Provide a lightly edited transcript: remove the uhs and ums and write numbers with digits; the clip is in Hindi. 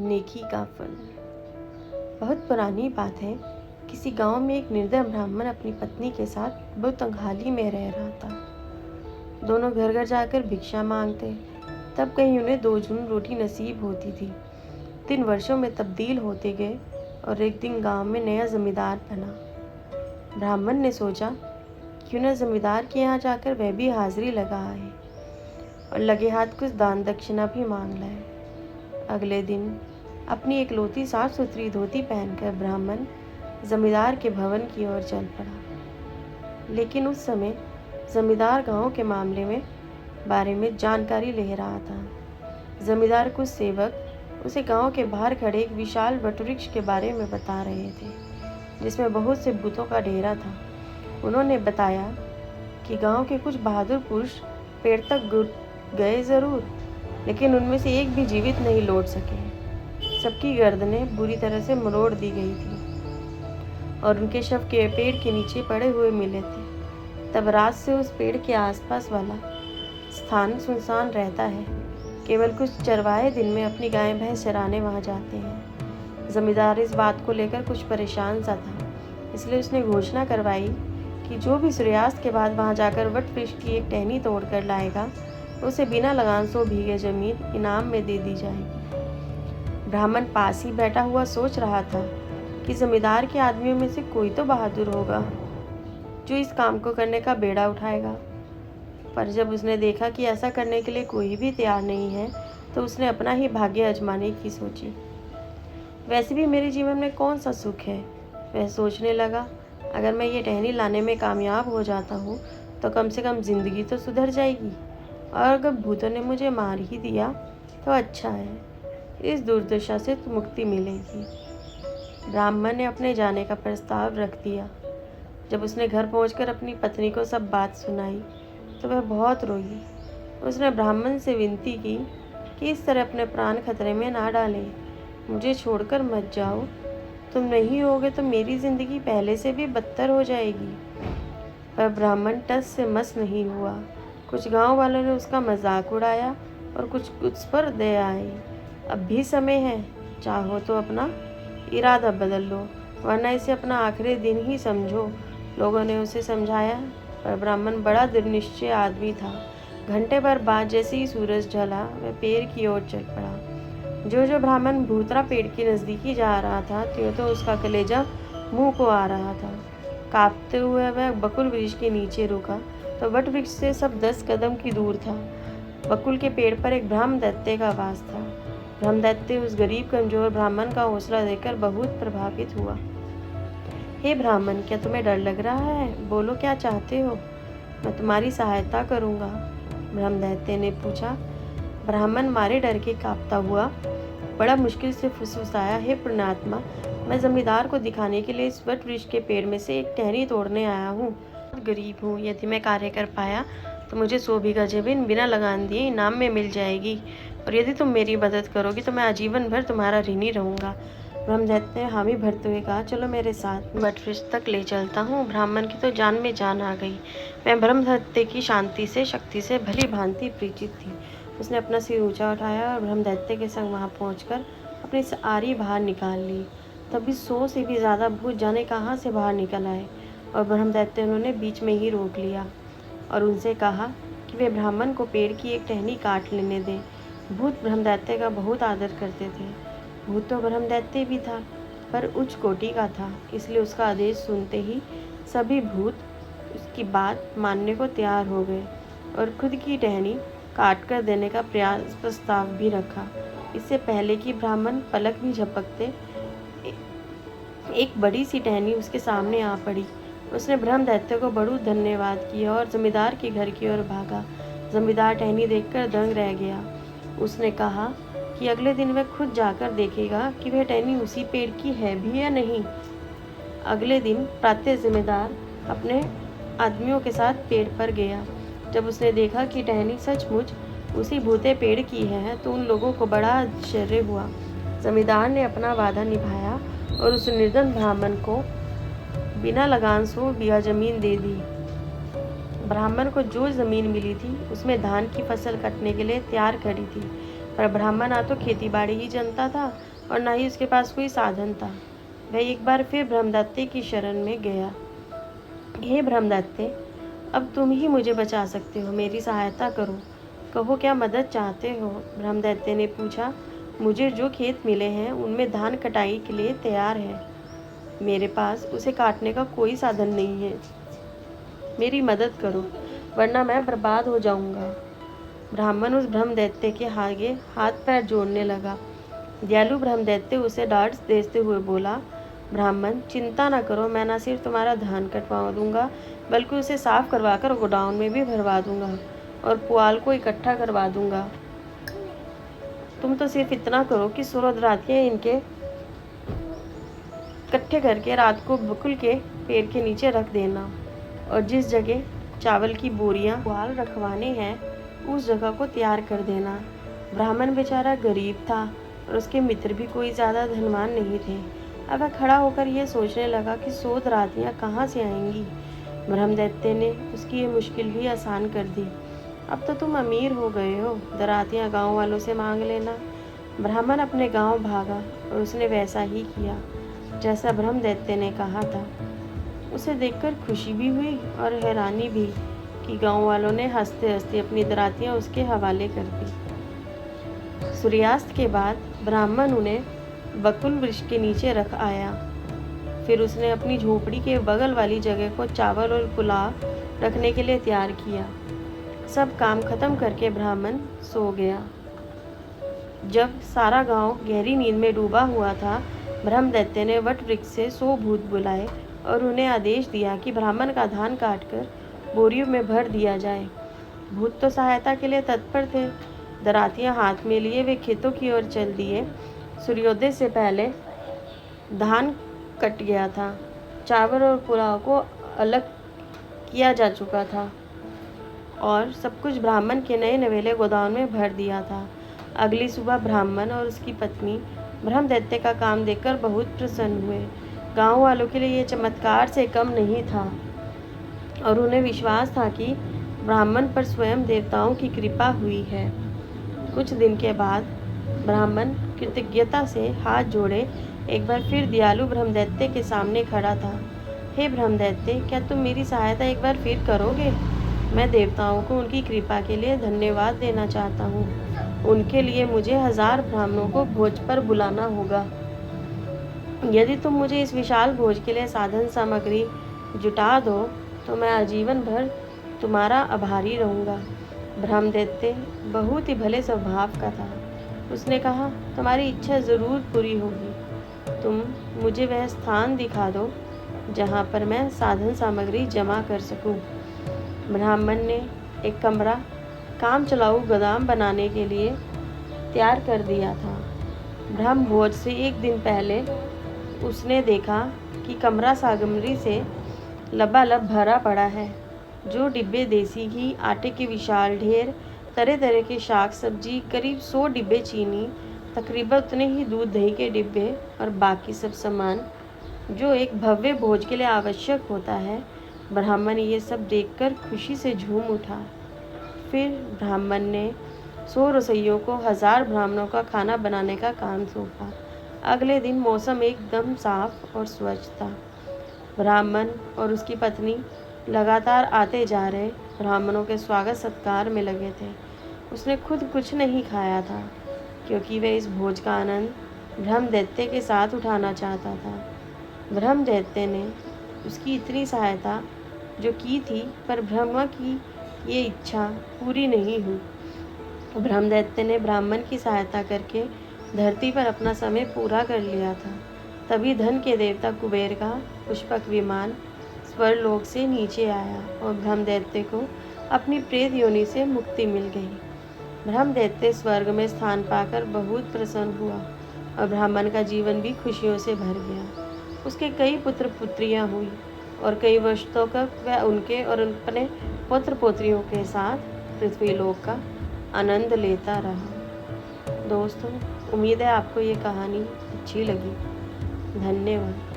नेकी का फल। बहुत पुरानी बात है। किसी गांव में एक निर्धन ब्राह्मण अपनी पत्नी के साथ बहुत तंगहाली में रह रहा था। दोनों घर घर जाकर भिक्षा मांगते, तब कहीं उन्हें 2 जून रोटी नसीब होती थी। दिन वर्षों में तब्दील होते गए और एक दिन गांव में नया जमींदार बना। ब्राह्मण ने सोचा क्यों न जमींदार के यहाँ जाकर वह भी हाजिरी लगा आए और लगे हाथ कुछ दान दक्षिणा भी मांग लाए। अगले दिन अपनी एकलौती साफ सुथरी धोती पहनकर ब्राह्मण जमींदार के भवन की ओर चल पड़ा। लेकिन उस समय जमींदार गांव के मामले में बारे में जानकारी ले रहा था। जमींदार कुछ सेवक उसे गांव के बाहर खड़े एक विशाल वटवृक्ष के बारे में बता रहे थे, जिसमें बहुत से भूतों का डेरा था। उन्होंने बताया कि गांव के कुछ बहादुर पुरुष पेड़ तक गए जरूर, लेकिन उनमें से एक भी जीवित नहीं लौट सके। सबकी गर्दनें बुरी तरह से मरोड़ दी गई थी और उनके शव के पेड़ के नीचे पड़े हुए मिले थे। तब रात से उस पेड़ के आसपास वाला स्थान सुनसान रहता है। केवल कुछ चरवाहे दिन में अपनी गाय भैंस चराने वहां जाते हैं। जमींदार इस बात को लेकर कुछ परेशान सा था, इसलिए उसने घोषणा करवाई कि जो भी सूर्यास्त के बाद वहां जाकर वट वृक्ष की एक टहनी तोड़ कर लाएगा, उसे बिना लगान 100 बीघे जमीन इनाम में दे दी जाएगी। ब्राह्मण पास ही बैठा हुआ सोच रहा था कि जमींदार के आदमियों में से कोई तो बहादुर होगा जो इस काम को करने का बेड़ा उठाएगा। पर जब उसने देखा कि ऐसा करने के लिए कोई भी तैयार नहीं है, तो उसने अपना ही भाग्य आजमाने की सोची। वैसे भी मेरे जीवन में कौन सा सुख है, वह सोचने लगा। अगर मैं ये टहनी लाने में कामयाब हो जाता हूँ तो कम से कम जिंदगी तो सुधर जाएगी, और अगर भूतों ने मुझे मार ही दिया तो अच्छा है, इस दुर्दशा से तो मुक्ति मिलेगी। ब्राह्मण ने अपने जाने का प्रस्ताव रख दिया। जब उसने घर पहुंचकर अपनी पत्नी को सब बात सुनाई तो वह बहुत रोई। उसने ब्राह्मण से विनती की कि इस तरह अपने प्राण खतरे में ना डालें, मुझे छोड़कर मत जाओ। तुम नहीं होगे तो मेरी जिंदगी पहले से भी बदतर हो जाएगी। पर ब्राह्मण टस से मस नहीं हुआ। कुछ गांव वालों ने उसका मजाक उड़ाया और कुछ उस पर दया आई। अब भी समय है, चाहो तो अपना इरादा बदल लो, वरना इसे अपना आखिरी दिन ही समझो। लोगों ने उसे समझाया, पर ब्राह्मण बड़ा दृढ़निश्चय आदमी था। घंटे भर बाद जैसे ही सूरज ढला, वह पेड़ की ओर चल पड़ा। जो ब्राह्मण भूतरा पेड़ के नजदीकी जा रहा था, त्यों तो उसका कलेजा मुंह को आ रहा था। कांपते हुए वह बकुल वृक्ष के नीचे रुका तो वट वृक्ष से सब 10 कदम की दूर था। बकुल के पेड़ पर एक ब्रह्मदैत्य का वास था। ब्रह्मदैत्य उस गरीब कमजोर ब्राह्मण का हौसला देखकर बहुत प्रभावित हुआ। हे ब्राह्मण, क्या तुम्हें डर लग रहा है? बोलो, क्या चाहते हो? मैं तुम्हारी सहायता करूंगा, ब्रह्मदैत्य ने पूछा। ब्राह्मण मारे डर के कांपता हुआ बड़ा मुश्किल से फुसफुसाया, हे पुण्यात्मा, मैं जमींदार को दिखाने के लिए इस वट वृक्ष के पेड़ में से एक टहनी तोड़ने आया हूँ। गरीब हूँ, यदि मैं कार्य कर पाया तो मुझे 100 बीघा जमीन बिना लगान दिए इनाम में मिल जाएगी, और यदि तुम मेरी मदद करोगी तो मैं आजीवन भर तुम्हारा ऋणी रहूंगा। ब्रह्मदैत्य ने हामी भरते हुए कहा, चलो मेरे साथ, वट वृक्ष तक ले चलता हूँ। ब्राह्मण की तो जान में जान आ गई। मैं ब्रह्मदैत्य की शांति से शक्ति से भली भांति परिचित थी। उसने अपना सिर ऊंचा उठाया और ब्रह्मदैत्य के संग वहां पहुंचकर अपनी आरी बाहर निकाल ली। तभी 100 से भी ज्यादा भूत जाने कहाँ से बाहर निकल आए, और ब्रह्मदैत्य उन्होंने बीच में ही रोक लिया और उनसे कहा कि वे ब्राह्मण को पेड़ की एक टहनी काट लेने दें। भूत ब्रह्मदैत्य का बहुत आदर करते थे। भूत तो ब्रह्मदैत्य भी था, पर उच्च कोटि का था, इसलिए उसका आदेश सुनते ही सभी भूत उसकी बात मानने को तैयार हो गए और खुद की टहनी काट कर देने का प्रस्ताव भी रखा। इससे पहले कि ब्राह्मण पलक भी झपकते, एक बड़ी सी टहनी उसके सामने आ पड़ी। उसने ब्रह्मदैत्य को बड़ा धन्यवाद किया और जमींदार के घर की ओर भागा। जमींदार टहनी देखकर दंग रह गया। उसने कहा कि अगले दिन वह खुद जाकर देखेगा कि वह टहनी उसी पेड़ की है भी या नहीं। अगले दिन प्रातः जमींदार अपने आदमियों के साथ पेड़ पर गया। जब उसने देखा कि टहनी सचमुच उसी भूते पेड़ की है, तो उन लोगों को बड़ा आश्चर्य हुआ। जमींदार ने अपना वादा निभाया और उस निर्धन ब्राह्मण को बिना लगान 100 बीघा जमीन दे दी। ब्राह्मण को जो जमीन मिली थी उसमें धान की फसल कटने के लिए तैयार खड़ी थी, पर ब्राह्मण ना तो खेती बाड़ी ही जानता था और ना ही उसके पास कोई साधन था। वह एक बार फिर ब्रह्मदत्ते की शरण में गया। हे ब्रह्मदत्ते, अब तुम ही मुझे बचा सकते हो, मेरी सहायता करो। कहो क्या मदद चाहते हो? ब्रह्मदत्ते ने पूछा। मुझे जो खेत मिले हैं उनमें धान कटाई के लिए तैयार है। मेरे पास उसे काटने का कोई साधन नहीं है। मेरी मदद करो, वरना मैं बर्बाद हो जाऊंगा। ब्राह्मण उस ब्रह्मदैत्य के आगे हाथ पैर जोड़ने लगा। दयालु ब्रह्मदैत्य उसे डांट देते हुए बोला, ब्राह्मण, चिंता न करो, मैं न सिर्फ तुम्हारा धान कटवा दूंगा बल्कि उसे साफ करवा कर गोडाउन में भी भरवा दूंगा और पुआल को इकट्ठा करवा दूंगा। तुम तो सिर्फ इतना करो कि सूर्यरातियाँ इनके इकट्ठे करके रात को बकुल के पेड़ के नीचे रख देना और जिस जगह चावल की बोरियां पुआल रखवाने हैं उस जगह को तैयार कर देना। ब्राह्मण बेचारा गरीब था और उसके मित्र भी कोई ज़्यादा धनवान नहीं थे। अब वह खड़ा होकर यह सोचने लगा कि सोध रातियाँ कहाँ से आएंगी। ब्रह्मदैत्य ने उसकी ये मुश्किल भी आसान कर दी। अब तो तुम अमीर हो गए हो, दरातियाँ गांव वालों से मांग लेना। ब्राह्मण अपने गांव भागा और उसने वैसा ही किया जैसा ब्रह्मदैत्य ने कहा था। उसे देखकर खुशी भी हुई और हैरानी भी कि गांव वालों ने हंसते हंसते अपनी दरातियाँ उसके हवाले कर दी। सूर्यास्त के बाद ब्राह्मण उन्हें बकुल वृक्ष के नीचे रख आया। फिर उसने अपनी झोपड़ी के बगल वाली जगह को चावल और पुलाव रखने के लिए तैयार किया। सब काम खत्म करके ब्राह्मण सो गया। जब सारा गांव गहरी नींद में डूबा हुआ था, ब्रह्मदैत्य ने वट वृक्ष से 100 भूत बुलाए और उन्हें आदेश दिया कि ब्राह्मण का धान काटकर बोरियों में भर दिया जाए। भूत तो सहायता के लिए तत्पर थे। दरातियां हाथ में लिए वे खेतों की ओर चल दिए। सूर्योदय से पहले धान कट गया था। चावल और पुलाव को अलग किया जा चुका था और सब कुछ ब्राह्मण के नए नवेले गोदाम में भर दिया था। अगली सुबह ब्राह्मण और उसकी पत्नी ब्रह्मदैत्य का काम देखकर बहुत प्रसन्न हुए। गांव वालों के लिए यह चमत्कार से कम नहीं था और उन्हें विश्वास था कि ब्राह्मण पर स्वयं देवताओं की कृपा हुई है। कुछ दिन के बाद ब्राह्मण कृतज्ञता से हाथ जोड़े एक बार फिर दयालु ब्रह्मदैत्य के सामने खड़ा था। हे ब्रह्मदैत्य, क्या तुम मेरी सहायता एक बार फिर करोगे? मैं देवताओं को उनकी कृपा के लिए धन्यवाद देना चाहता हूँ। उनके लिए मुझे 1000 ब्राह्मणों को भोज पर बुलाना होगा। यदि तुम मुझे इस विशाल भोज के लिए साधन सामग्री जुटा दो तो मैं आजीवन भर तुम्हारा आभारी रहूँगा। ब्रह्मदैत्य बहुत ही भले स्वभाव का था। उसने कहा, तुम्हारी इच्छा ज़रूर पूरी होगी। तुम मुझे वह स्थान दिखा दो जहाँ पर मैं साधन सामग्री जमा कर सकूं। ब्राह्मण ने एक कमरा काम चलाऊ गोदाम बनाने के लिए तैयार कर दिया था। ब्रह्म भोज से एक दिन पहले उसने देखा कि कमरा सामग्री से लबालब भरा पड़ा है। जो डिब्बे देसी घी, आटे के विशाल ढेर, तरह तरह के शाक सब्जी, करीब 100 डिब्बे चीनी, तकरीबन उतने ही दूध दही के डिब्बे और बाकी सब सामान जो एक भव्य भोज के लिए आवश्यक होता है। ब्राह्मण ये सब देखकर खुशी से झूम उठा। फिर ब्राह्मण ने 100 रसोइयों को 1000 ब्राह्मणों का खाना बनाने का काम सौंपा। अगले दिन मौसम एकदम साफ और स्वच्छ था। ब्राह्मण और उसकी पत्नी लगातार आते जा रहे ब्राह्मणों के स्वागत सत्कार में लगे थे। उसने खुद कुछ नहीं खाया था क्योंकि वह इस भोज का आनंद ब्रह्मदैत्य के साथ उठाना चाहता था। ब्रह्मदैत्य ने उसकी इतनी सहायता जो की थी, पर ब्रह्मा की ये इच्छा पूरी नहीं हुई। ब्रह्मदैत्य ने ब्राह्मण की सहायता करके धरती पर अपना समय पूरा कर लिया था। तभी धन के देवता कुबेर का पुष्पक विमान स्वर्लोक से नीचे आया और ब्रह्मदैत्य को अपनी प्रेत योनि से मुक्ति मिल गई। ब्रह्मदैत्य स्वर्ग में स्थान पाकर बहुत प्रसन्न हुआ और ब्राह्मण का जीवन भी खुशियों से भर गया। उसके कई पुत्र पुत्रियां हुई और कई वर्षों तक वह उनके और अपने पुत्र पुत्रियों के साथ पृथ्वीलोक का आनंद लेता रहा। दोस्तों, उम्मीद है आपको ये कहानी अच्छी लगी। धन्यवाद।